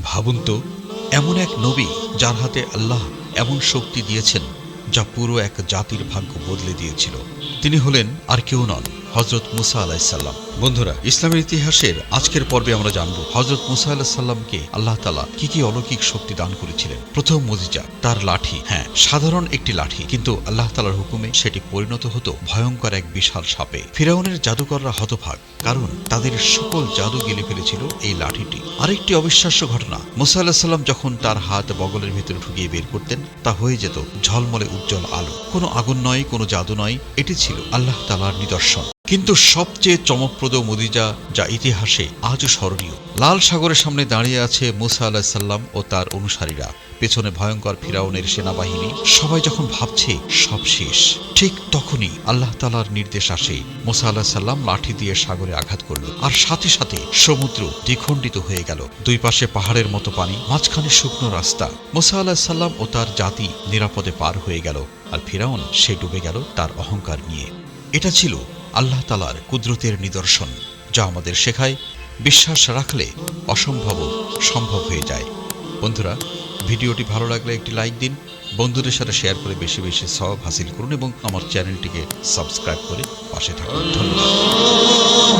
ভাবুন তো, এমন এক নবী যার হাতে আল্লাহ এমন শক্তি দিয়েছেন যা পুরো এক জাতির ভাগ্য বদলে দিয়েছিল। তিনি হলেন আর কেউ নন, হযরত মুসা আলাইহিসসালাম। বন্ধুরা, ইসলামের ইতিহাসের আজকের পর্বে আমরা জানব হযরত মুসা আলাইহিসসালামকে আল্লাহ তাআলা কি কি অলৌকিক শক্তি দান করেছিলেন। প্রথম মুজিজা, তার লাঠি। হ্যাঁ, সাধারণ একটি লাঠি, কিন্তু আল্লাহ তাআলার হুকুমে সেটি পরিণত হতো ভয়ঙ্কর এক বিশাল সাপে। ফিরআউনের জাদুকররা হতভাগ, কারণ তাদের সকল জাদু গিলে ফেলেছিল এই লাঠিটি। আরেকটি অবিশ্বাস্য ঘটনা, মুসা আলাইহিসসালাম যখন তার হাত বগলের ভিতরে ঢুকিয়ে বের করতেন, তা হয়ে যেত ঝলমলে উজ্জ্বল আলো। কোনো আগুন নয়, কোনো জাদু নয়, এটি ছিল আল্লাহ তাআলার নিদর্শন। কিন্তু সবচেয়ে চমকপ্রদ মুজিজা যা ইতিহাসে আজও স্মরণীয়, লাল সাগরের সামনে দাঁড়িয়ে আছে মুসা আলাইহিসসালাম ও তার অনুসারীরা, পেছনে ভয়ঙ্কর ফিরআউনের সেনাবাহিনী। সবাই যখন ভাবছে সব শেষ, ঠিক তখনই আল্লাহ তাআলার নির্দেশ আসে। মুসা আলাইহিসসালাম লাঠি দিয়ে সাগরে আঘাত করল, আর সাথে সাথে সমুদ্র দ্বিখণ্ডিত হয়ে গেল। দুই পাশে পাহাড়ের মতো পানি, মাঝখানে শুকনো রাস্তা। মুসা আলাইহিসসালাম ও তার জাতি নিরাপদে পার হয়ে গেল, আর ফিরআউন সে ডুবে গেল তার অহংকার নিয়ে। এটা ছিল আল্লাহ তাআলার কুদরতের নিদর্শন, যা আমাদের শেখায় বিশ্বাস রাখলে অসম্ভব সম্ভব হয়ে যায়। বন্ধুরা, ভিডিওটি ভালো লাগলে একটি লাইক দিন, বন্ধুদের সাথে শেয়ার করে বেশি বেশি সওয়াব হাসিল করুন এবং আমার চ্যানেলটিকে সাবস্ক্রাইব করে পাশে থাকুন। ধন্যবাদ।